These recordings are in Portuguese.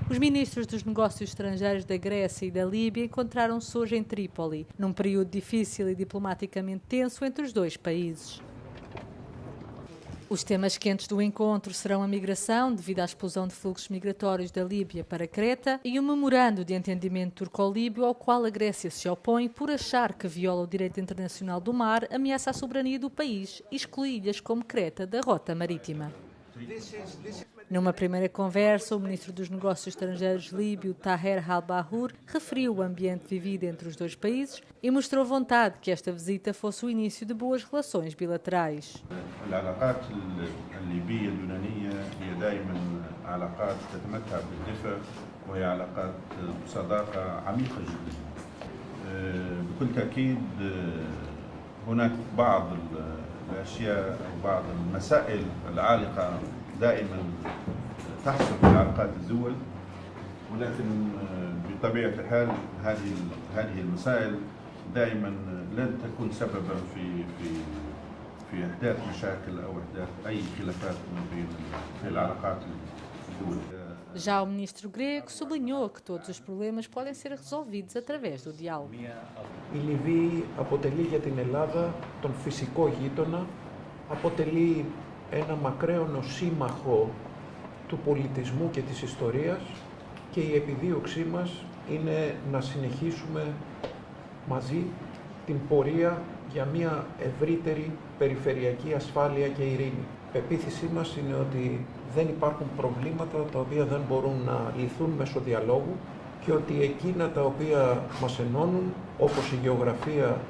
Os ministros dos negócios estrangeiros da Grécia e da Líbia encontraram-se hoje em Trípoli, num período difícil e diplomaticamente tenso entre os dois países. Os temas quentes do encontro serão a migração, devido à explosão de fluxos migratórios da Líbia para Creta, e o memorando de entendimento turco-líbio ao qual a Grécia se opõe por achar que viola o direito internacional do mar, ameaça a soberania do país e exclui ilhas como Creta da rota marítima. Numa primeira conversa, o ministro dos Negócios Estrangeiros líbio, Taher Al-Bahur, referiu o ambiente vivido entre os dois países e mostrou vontade que esta visita fosse o início de boas relações bilaterais. العلاقات الليبية اليونانية هي دائما علاقات تتمتع بالدفء وهي علاقات صداقة عميقة جدا. بكل تأكيد هناك بعض الأشياء أو بعض المسائل العالقة دائما تحصل في علاقات الدول، ولكن بطبيعة الحال هذه المسائل دائما لن تكون سببا في إحداث مشاكل أو إحداث أي خلافات بين العلاقات الدول. Já o ministro grego sublinhou que todos os problemas podem ser resolvidos através do diálogo. Η Λιβύη αποτελεί για την Ελλάδα τον φυσικό γείτονα, αποτελεί ένα μακραίωνο σύμμαχο του πολιτισμού και της ιστορίας και η επιδίωξή μας είναι να συνεχίσουμε μαζί την πορεία για μια ευρύτερη περιφερειακή ασφάλεια και ειρήνη. Η πεποίθησή μας είναι ότι δεν υπάρχουν προβλήματα τα οποία δεν μπορούν να λυθούν μέσω διαλόγου και ότι εκείνα τα οποία μας ενώνουν, όπως η γεωγραφία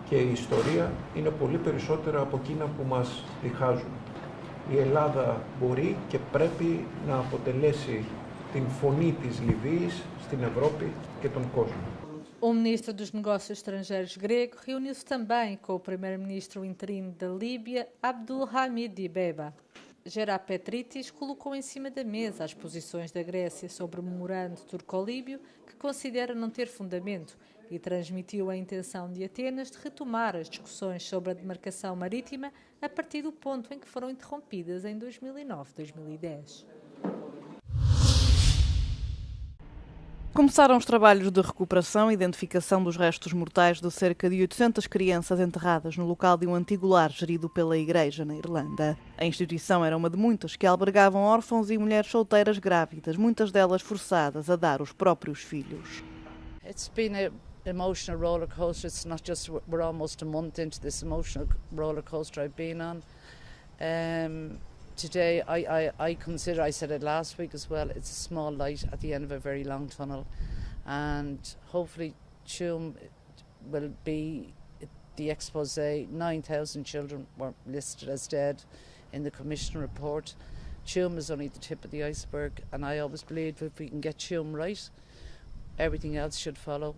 και η ιστορία, είναι πολύ περισσότερα από εκείνα που μας διχάζουν. Η Ελλάδα μπορεί και πρέπει να αποτελέσει την φωνή της Λιβύης στην Ευρώπη και τον κόσμο. O ministro dos Negócios Estrangeiros grego reuniu-se também com o primeiro-ministro interino da Líbia, Abdulhamid Dibeiba. Gerard Petritis colocou em cima da mesa as posições da Grécia sobre o memorando turco-líbio, que considera não ter fundamento, e transmitiu a intenção de Atenas de retomar as discussões sobre a demarcação marítima a partir do ponto em que foram interrompidas em 2009-2010. Começaram os trabalhos de recuperação e identificação dos restos mortais de cerca de 800 crianças enterradas no local de um antigo lar gerido pela Igreja na Irlanda. A instituição era uma de muitas que albergavam órfãos e mulheres solteiras grávidas, muitas delas forçadas a dar os próprios filhos. It's been an emotional roller coaster. It's not just we're almost a month into this emotional roller coaster I've been on. Today, I consider, I said it last week as well, it's a small light at the end of a very long tunnel, and hopefully Tuam will be the expose. 9,000 children were listed as dead in the Commission report. Tuam is only the tip of the iceberg, and I always believe if we can get Tuam right, everything else should follow.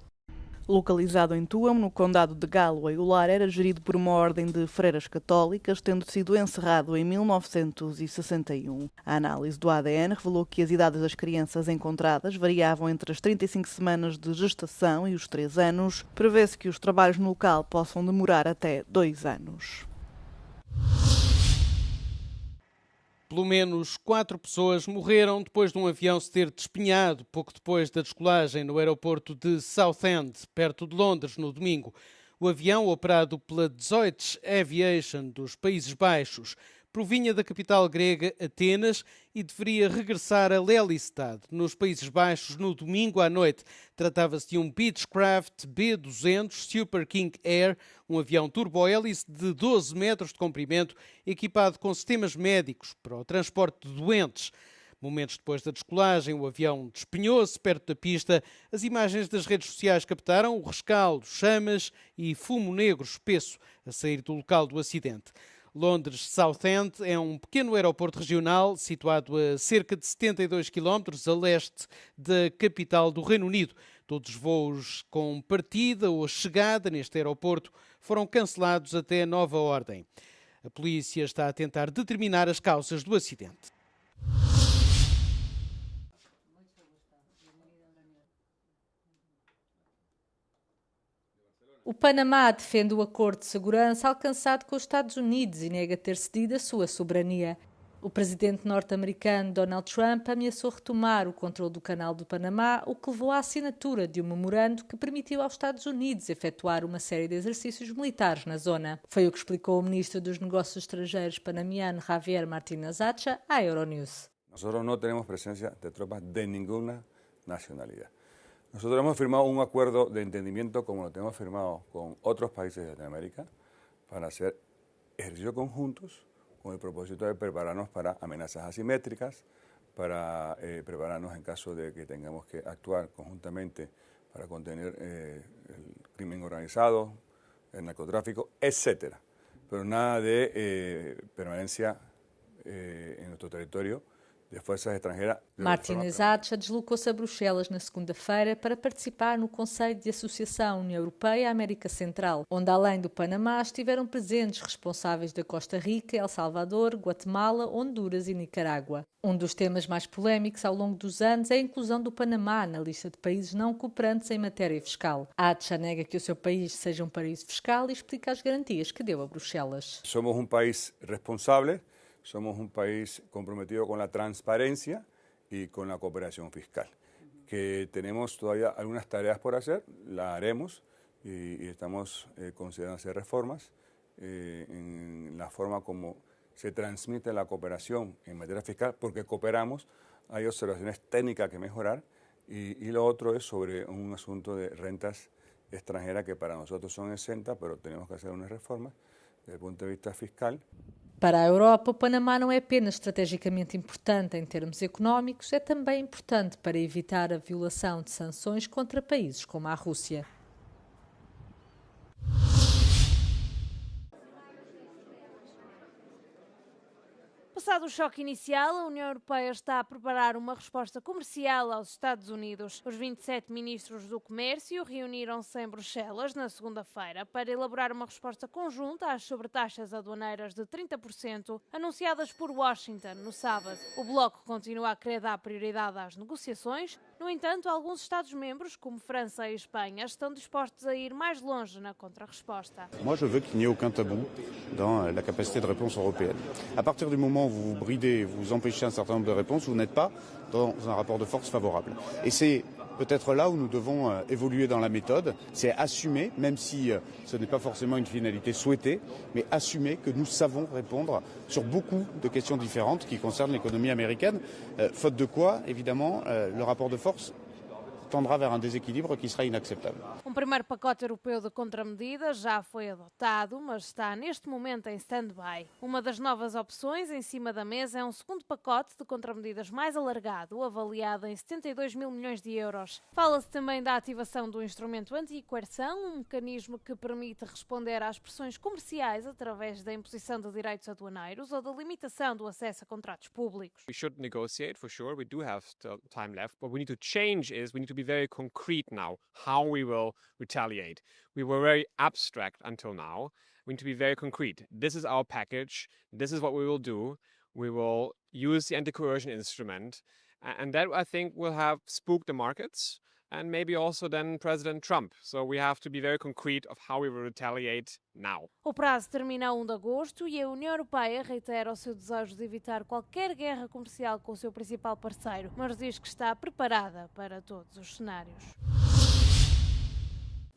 Localizado em Tuam, no condado de Galway, o lar era gerido por uma ordem de freiras católicas, tendo sido encerrado em 1961. A análise do ADN revelou que as idades das crianças encontradas variavam entre as 35 semanas de gestação e os 3 anos. Prevê-se que os trabalhos no local possam demorar até 2 anos. Pelo menos 4 pessoas morreram depois de um avião se ter despenhado pouco depois da descolagem no aeroporto de Southend, perto de Londres, no domingo. O avião, operado pela Deutsche Aviation dos Países Baixos, provinha da capital grega, Atenas, e deveria regressar a Lelystad, nos Países Baixos, no domingo à noite. Tratava-se de um Beechcraft B-200 Super King Air, um avião turbohélice de 12 metros de comprimento, equipado com sistemas médicos para o transporte de doentes. Momentos depois da descolagem, o avião despenhou-se perto da pista. As imagens das redes sociais captaram o rescaldo, chamas e fumo negro espesso a sair do local do acidente. Londres Southend é um pequeno aeroporto regional situado a cerca de 72 km a leste da capital do Reino Unido. Todos os voos com partida ou chegada neste aeroporto foram cancelados até nova ordem. A polícia está a tentar determinar as causas do acidente. O Panamá defende o acordo de segurança alcançado com os Estados Unidos e nega ter cedido a sua soberania. O presidente norte-americano Donald Trump ameaçou retomar o controle do Canal do Panamá, o que levou à assinatura de um memorando que permitiu aos Estados Unidos efetuar uma série de exercícios militares na zona. Foi o que explicou o ministro dos Negócios Estrangeiros panamiano Javier Martínez Acha à Euronews. Nosotros no tenemos presencia de tropas de ninguna nacionalidad. Nosotros hemos firmado un acuerdo de entendimiento como lo tenemos firmado con otros países de Latinoamérica para hacer ejercicios conjuntos con el propósito de prepararnos para amenazas asimétricas, para prepararnos en caso de que tengamos que actuar conjuntamente para contener el crimen organizado, el narcotráfico, etc. Pero nada de permanencia en nuestro territorio de forças estrangeiras. Martínez Acha deslocou-se a Bruxelas na segunda-feira para participar no Conselho de Associação União Europeia-América Central, onde além do Panamá estiveram presentes responsáveis da Costa Rica, El Salvador, Guatemala, Honduras e Nicarágua. Um dos temas mais polémicos ao longo dos anos é a inclusão do Panamá na lista de países não cooperantes em matéria fiscal. Acha nega que o seu país seja um paraíso fiscal e explica as garantias que deu a Bruxelas. Somos um país responsável. Somos un país comprometido con la transparencia y con la cooperación fiscal. Que tenemos todavía algunas tareas por hacer, las haremos y estamos considerando hacer reformas en la forma como se transmite la cooperación en materia fiscal, porque cooperamos, hay observaciones técnicas que mejorar y lo otro es sobre un asunto de rentas extranjeras que para nosotros son exentas, pero tenemos que hacer unas reformas desde el punto de vista fiscal. Para a Europa, o Panamá não é apenas estrategicamente importante em termos económicos, é também importante para evitar a violação de sanções contra países como a Rússia. Passado o choque inicial, a União Europeia está a preparar uma resposta comercial aos Estados Unidos. Os 27 ministros do comércio reuniram-se em Bruxelas na segunda-feira para elaborar uma resposta conjunta às sobretaxas aduaneiras de 30% anunciadas por Washington no sábado. O bloco continua a querer dar prioridade às negociações. No entanto, alguns Estados-membros, como França e Espanha, estão dispostos a ir mais longe na contrarresposta. Moi, je veux qu'il n'y ait aucun tabou dans la capacité de réponse européenne. À partir du moment où vous vous bridez, vous empêchez un certain nombre de réponses, vous n'êtes pas dans un rapport de force favorable. Et c'est peut-être là où nous devons évoluer dans la méthode, c'est assumer, même si ce n'est pas forcément une finalité souhaitée, mais assumer que nous savons répondre sur beaucoup de questions différentes qui concernent l'économie américaine, faute de quoi, évidemment, le rapport de force tendrá vers un déséquilibre qui sera inacceptable. Um primeiro pacote europeu de contramedidas já foi adotado, mas está neste momento em stand-by. Uma das novas opções em cima da mesa é um segundo pacote de contramedidas mais alargado, avaliado em 72 mil milhões de euros. Fala-se também da ativação do instrumento anti-coerção, um mecanismo que permite responder às pressões comerciais através da imposição de direitos aduaneiros ou da limitação do acesso a contratos públicos. We should negotiate for sure. We do have time left. What we need to change is we need to be very concrete now how we will retaliate. We were very abstract until now. We need to be very concrete. This is our package. This is what we will do. We will use the anti-coercion instrument. And that, I think, will have spooked the markets and maybe also then President Trump. So we have to be very concrete of how we will retaliate now. O prazo termina a 1 de agosto e a União Europeia reitera o seu desejo de evitar qualquer guerra comercial com o seu principal parceiro, mas diz que está preparada para todos os cenários.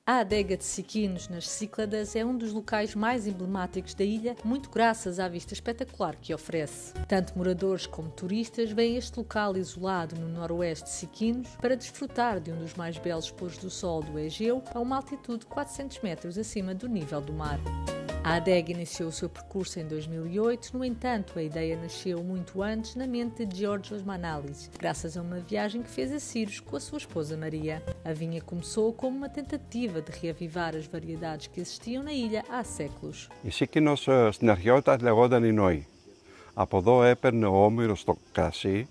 A adega de Siquinos, nas Cícladas, é um dos locais mais emblemáticos da ilha, muito graças à vista espetacular que oferece. Tanto moradores como turistas vêm a este local isolado no noroeste de Siquinos para desfrutar de um dos mais belos pôres do sol do Egeu a uma altitude de 400 metros acima do nível do mar. A adega iniciou o seu percurso em 2008, no entanto, a ideia nasceu muito antes na mente de Georgios Manalis, graças a uma viagem que fez a Sirius com a sua esposa Maria. A vinha começou como uma tentativa de reavivar as variedades que existiam na ilha há séculos. Η Σίκινος στην αρχαιότητα λεγόταν η Νόη. Από εδώ έπαιρνε ο Όμηρος το κρασί,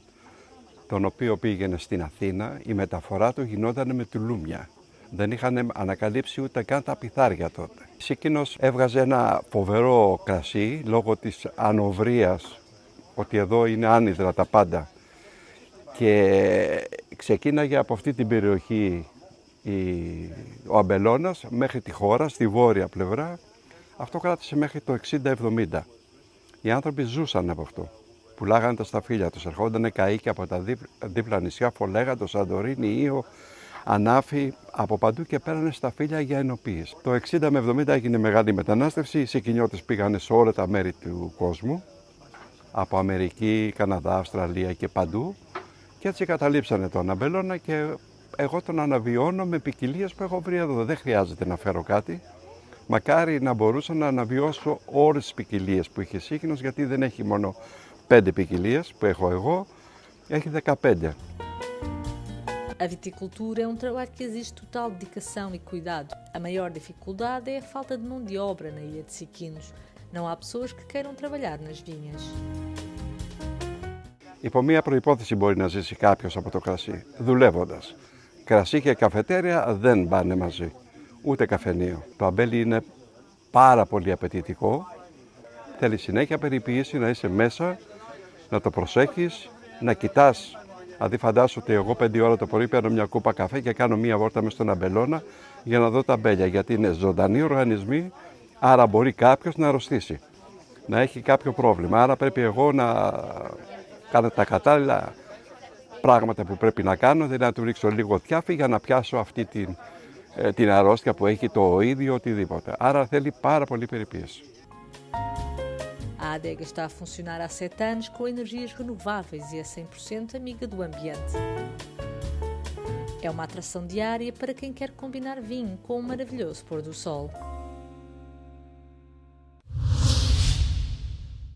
τον οποίο πήγαινε στην Αθήνα. Η μεταφορά του γινόταν με τουλούμια. Δεν είχαν ανακαλύψει ούτε καν τα πιθάρια τότε. Η Σίκινος έβγαζε ένα φοβερό κρασί λόγω της ανοβρίας, ότι εδώ είναι άνυδρα τα πάντα. Και ξεκίναγε από αυτή την περιοχή ο αμπελώνας μέχρι τη χώρα, στη βόρεια πλευρά. Αυτό κράτησε μέχρι το 60-70. Οι άνθρωποι ζούσαν από αυτό. πουλάγανε τα σταφύλια τους. Ερχόντανε καΐκια από τα δίπλα νησιά, Φολέγα, το Σαντορίνι, Ήο, Ανάφη, από παντού και πέρανε σταφύλια για ενοποίηση. Το 60 με 70 έγινε μεγάλη μετανάστευση, οι Σικινιώτες πήγανε σε όλα τα μέρη του κόσμου, από Αμερική, Καναδά, Αυστραλία και παντού, και έτσι καταλήψανε το Αναμπελώνα και εγώ τον αναβιώνω με ποικιλίες που έχω βρει εδώ. Δεν χρειάζεται να φέρω κάτι. Μακάρι να μπορούσα να αναβιώσω όλες τις ποικιλίες που είχε Σίκινος, γιατί δεν έχει μόνο 5 ποικιλίες που έχω εγώ, έχει 15. A viticultura é trabalho que exige total dedicação e cuidado. A maior dificuldade é a falta de mão de obra na ilha de Siquinos. Não há pessoas que queiram trabalhar nas vinhas. Υπό μία προϋπόθεση μπορεί να ζήσει κάποιος από το κρασί, δουλεύοντας. Κρασί και καφετέρια δεν πάνε μαζί, ούτε καφενείο. Το αμπέλι είναι πάρα πολύ απαιτητικό, θέλει συνέχεια περιποίηση, να είσαι μέσα, να το προσέχεις, να κοιτάς. Δηλαδή φαντάσου ότι εγώ 5 ώρα το πρωί παίρνω μια κούπα καφέ και κάνω μια βόλτα μες στον αμπελώνα για να δω τα αμπέλια, γιατί είναι ζωντανοί οργανισμοί, άρα μπορεί κάποιος να αρρωστήσει, να έχει κάποιο πρόβλημα. Άρα πρέπει εγώ να κάνω τα κατάλληλα πράγματα που πρέπει να κάνω, δηλαδή να του ρίξω λίγο θιάφι για να πιάσω αυτή την αρρώστια που έχει το οΐδι ή οτιδήποτε. Άρα θέλει πάρα πολύ περιποίηση. A adega está a funcionar há 7 anos com energias renováveis e a 100% amiga do ambiente. É uma atração diária para quem quer combinar vinho com um maravilhoso pôr do sol.